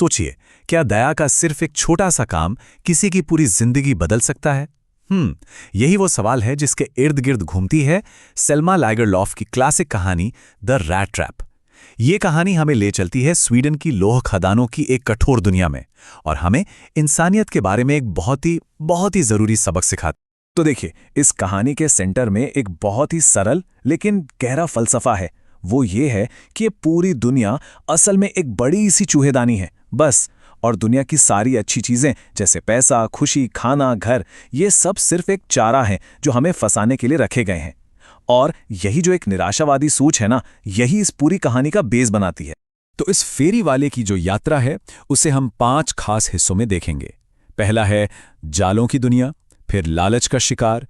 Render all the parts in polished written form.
सोचिए, क्या दया का सिर्फ एक छोटा सा काम किसी की पूरी जिंदगी बदल सकता है? यही वो सवाल है जिसके इर्द गिर्द घूमती है सेल्मा लाइगरलॉफ की क्लासिक कहानी द रैट ट्रैप। ये कहानी हमें ले चलती है स्वीडन की लौह खदानों की एक कठोर दुनिया में और हमें इंसानियत के बारे में एक बहुत ही जरूरी सबक सिखाती। तो देखिए, इस कहानी के सेंटर में एक बहुत ही सरल लेकिन गहरा फलसफा है। वो ये है कि ये पूरी दुनिया असल में एक बड़ी सी चूहेदानी है बस, और दुनिया की सारी अच्छी चीजें जैसे पैसा, खुशी, खाना, घर, ये सब सिर्फ एक चारा है जो हमें फंसाने के लिए रखे गए हैं। और यही जो एक निराशावादी सोच है ना, यही इस पूरी कहानी का बेस बनाती है। तो इस फेरी वाले की जो यात्रा है उसे हम 5 खास हिस्सों में देखेंगे। पहला है जालों की दुनिया, फिर लालच का शिकार,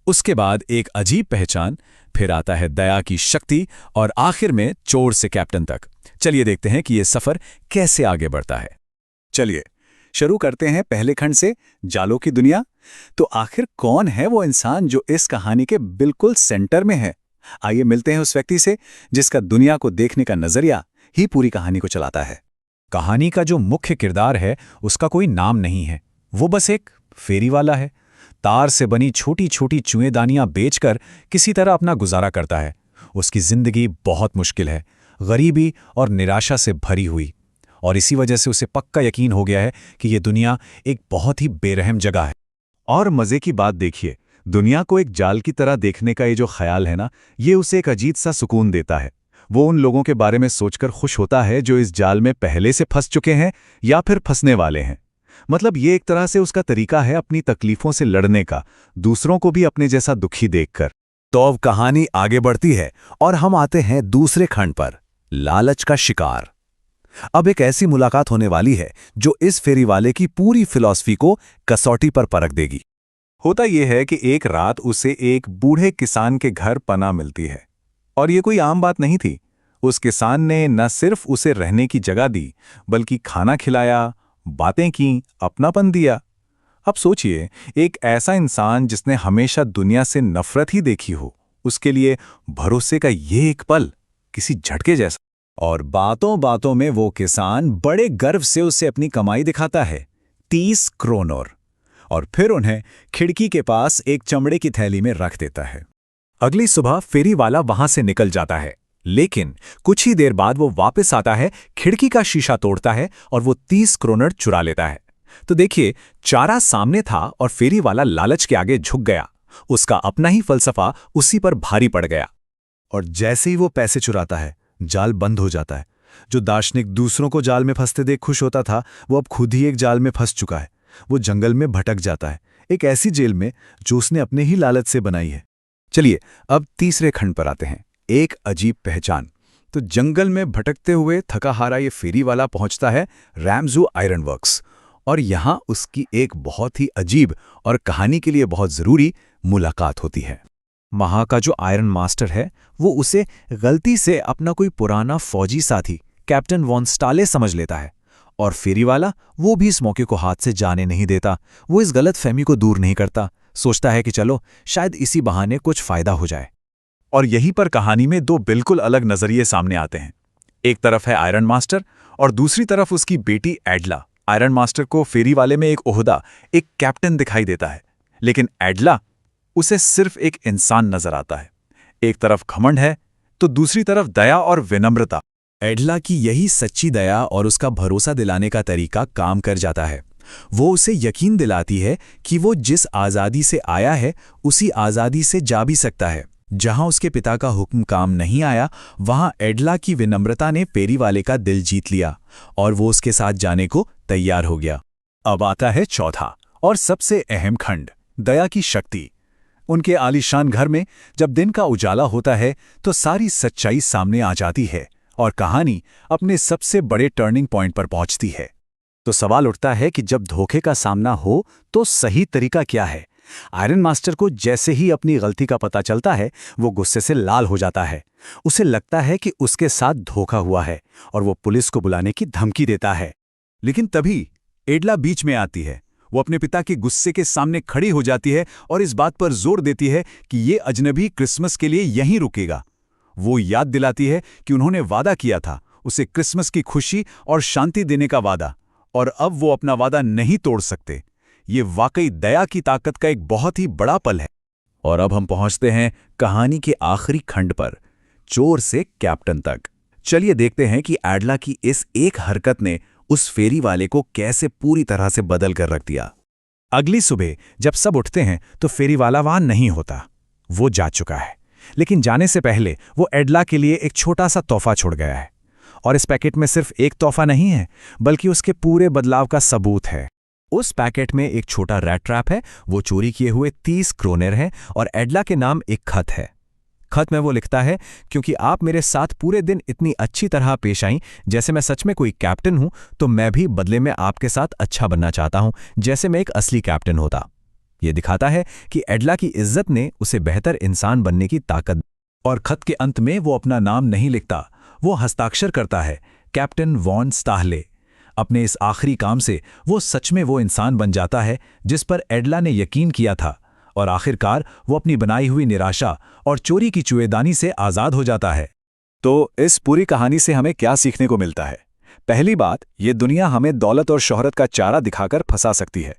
उसके बाद एक अजीब पहचान, फिर आता है दया की शक्ति और आखिर में चोर से कैप्टन तक। चलिए देखते हैं कि यह सफर कैसे आगे बढ़ता है। चलिए शुरू करते हैं पहले खंड से, जालों की दुनिया। तो आखिर कौन है वो इंसान जो इस कहानी के बिल्कुल सेंटर में है? आइए मिलते हैं उस व्यक्ति से जिसका दुनिया को देखने का नजरिया ही पूरी कहानी को चलाता है। कहानी का जो मुख्य किरदार है उसका कोई नाम नहीं है, वो बस एक फेरी वाला है। तार से बनी छोटी छोटी चूहेदानियां बेचकर किसी तरह अपना गुजारा करता है। उसकी जिंदगी बहुत मुश्किल है, गरीबी और निराशा से भरी हुई, और इसी वजह से उसे पक्का यकीन हो गया है कि यह दुनिया एक बहुत ही बेरहम जगह है। और मजे की बात देखिए, दुनिया को एक जाल की तरह देखने का ये जो ख्याल है ना, ये उसे एक अजीब सा सुकून देता है। वो उन लोगों के बारे में सोचकर खुश होता है जो इस जाल में पहले से फंस चुके हैं या फिर फंसने वाले हैं। मतलब ये एक तरह से उसका तरीका है अपनी तकलीफों से लड़ने का, दूसरों को भी अपने जैसा दुखी देखकर। तो अब कहानी आगे बढ़ती है और हम आते हैं दूसरे खंड पर, लालच का शिकार। अब एक ऐसी मुलाकात होने वाली है जो इस फेरी वाले की पूरी फिलॉसफी को कसौटी पर परख देगी। होता यह है कि एक रात उसे एक बूढ़े किसान के घर पनाह मिलती है, और ये कोई आम बात नहीं थी। उस किसान ने न सिर्फ उसे रहने की जगह दी, बल्कि खाना खिलाया, बातें की, अपनापन दिया। अब सोचिए, एक ऐसा इंसान जिसने हमेशा दुनिया से नफरत ही देखी हो, उसके लिए भरोसे का ये एक पल किसी झटके जैसा। और बातों बातों में वो किसान बड़े गर्व से उसे अपनी कमाई दिखाता है, 30 क्रोनर, और फिर उन्हें खिड़की के पास एक चमड़े की थैली में रख देता है। अगली सुबह फेरी वाला वहां से निकल जाता है, लेकिन कुछ ही देर बाद वो वापस आता है, खिड़की का शीशा तोड़ता है और वो 30 क्रोनर चुरा लेता है। तो देखिए, चारा सामने था और फेरी वाला लालच के आगे झुक गया। उसका अपना ही फलसफा उसी पर भारी पड़ गया। और जैसे ही वो पैसे चुराता है, जाल बंद हो जाता है। जो दार्शनिक दूसरों को जाल में फंसते देख खुश होता था, वो अब खुद ही एक जाल में फंस चुका है। वो जंगल में भटक जाता है, एक ऐसी जेल में जो उसने अपने ही लालच से बनाई है। चलिए अब तीसरे खंड पर आते हैं, एक अजीब पहचान। तो जंगल में भटकते हुए थका हारा ये फेरी वाला पहुंचता है रैमजू आयरन वर्क्स, और यहां उसकी एक बहुत ही अजीब और कहानी के लिए बहुत जरूरी मुलाकात होती है। वहां का जो आयरन मास्टर है वो उसे गलती से अपना कोई पुराना फौजी साथी कैप्टन वॉन स्टाले समझ लेता है, और फेरी वाला वो भी इस मौके को हाथ से जाने नहीं देता। वो इस गलत फहमी को दूर नहीं करता, सोचता है कि चलो शायद इसी बहाने कुछ फायदा हो जाए। और यहीं पर कहानी में दो बिल्कुल अलग नजरिए सामने आते हैं। एक तरफ है आयरन मास्टर और दूसरी तरफ उसकी बेटी एडला। आयरन मास्टर को फेरी वाले में एक ओहदा, एक कैप्टन दिखाई देता है, लेकिन एडला उसे सिर्फ एक इंसान नजर आता है। एक तरफ घमंड है तो दूसरी तरफ दया और विनम्रता। एडला की यही सच्ची दया और उसका भरोसा दिलाने का तरीका काम कर जाता है। वो उसे यकीन दिलाती है कि वो जिस आज़ादी से आया है उसी आज़ादी से जा भी सकता है। जहां उसके पिता का हुक्म काम नहीं आया, वहां एडला की विनम्रता ने फेरी वाले का दिल जीत लिया और वो उसके साथ जाने को तैयार हो गया। अब आता है चौथा और सबसे अहम खंड, दया की शक्ति। उनके आलीशान घर में जब दिन का उजाला होता है तो सारी सच्चाई सामने आ जाती है और कहानी अपने सबसे बड़े टर्निंग पॉइंट पर पहुंचती है। तो सवाल उठता है कि जब धोखे का सामना हो तो सही तरीका क्या है? आयरन मास्टर को जैसे ही अपनी गलती का पता चलता है, वो गुस्से से लाल हो जाता है। उसे लगता है कि उसके साथ धोखा हुआ है और वो पुलिस को बुलाने की धमकी देता है। लेकिन तभी एडला बीच में आती है। वो अपने पिता के गुस्से के सामने खड़ी हो जाती है और इस बात पर जोर देती है कि ये अजनबी क्रिसमस के लिए यहीं रुकेगा। वो याद दिलाती है कि उन्होंने वादा किया था, उसे क्रिसमस की खुशी और शांति देने का वादा, और अब वो अपना वादा नहीं तोड़ सकते। ये वाकई दया की ताकत का एक बहुत ही बड़ा पल है। और अब हम पहुंचते हैं कहानी के आखिरी खंड पर, चोर से कैप्टन तक। चलिए देखते हैं कि एडला की इस एक हरकत ने उस फेरी वाले को कैसे पूरी तरह से बदल कर रख दिया। अगली सुबह जब सब उठते हैं तो फेरी वाला वहां नहीं होता। वो जा चुका है, लेकिन जाने से पहले वो एडला के लिए एक छोटा सा तोहफा छोड़ गया है। और इस पैकेट में सिर्फ एक तोहफा नहीं है, बल्कि उसके पूरे बदलाव का सबूत है। उस पैकेट में एक छोटा रैट ट्रैप है, वो चोरी किए हुए 30 क्रोनेर है और एडला के नाम एक खत है। खत में वो लिखता है, क्योंकि आप मेरे साथ पूरे दिन इतनी अच्छी तरह पेश आईं, जैसे मैं सच में कोई कैप्टन हूं, तो मैं भी बदले में आपके साथ अच्छा बनना चाहता हूं, जैसे मैं एक असली कैप्टन होता। ये दिखाता है कि एडला की इज्जत ने उसे बेहतर इंसान बनने की ताकत। और खत के अंत में वो अपना नाम नहीं लिखता, वो हस्ताक्षर करता है, कैप्टन वॉन स्टाहले। अपने इस आखिरी काम से वो सच में वो इंसान बन जाता है जिस पर एडला ने यकीन किया था, और आखिरकार वो अपनी बनाई हुई निराशा और चोरी की जुएदानी से आज़ाद हो जाता है। तो इस पूरी कहानी से हमें क्या सीखने को मिलता है? पहली बात, ये दुनिया हमें दौलत और शोहरत का चारा दिखाकर फंसा सकती है।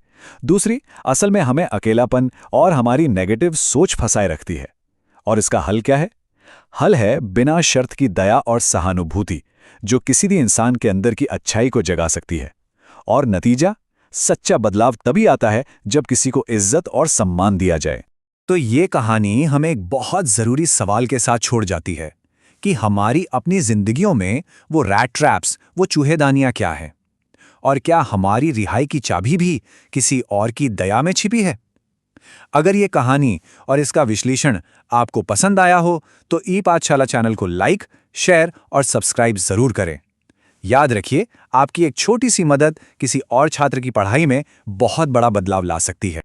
दूसरी, असल में हमें अकेलापन और हमारी नेगेटिव सोच फंसाए रखती है। और इसका हल क्या है? हल है बिना शर्त की दया और सहानुभूति, जो किसी भी इंसान के अंदर की अच्छाई को जगा सकती है। और नतीजा, सच्चा बदलाव तभी आता है जब किसी को इज्जत और सम्मान दिया जाए। तो ये कहानी हमें एक बहुत ज़रूरी सवाल के साथ छोड़ जाती है कि हमारी अपनी जिंदगियों में वो रैट ट्रैप्स, वो चूहेदानियां क्या हैं? और क्या हमारी रिहाई की चाबी भी किसी और की दया में छिपी है? अगर ये कहानी और इसका विश्लेषण आपको पसंद आया हो तो ई पाठशाला चैनल को लाइक, शेयर और सब्सक्राइब जरूर करें। याद रखिए, आपकी एक छोटी सी मदद किसी और छात्र की पढ़ाई में बहुत बड़ा बदलाव ला सकती है।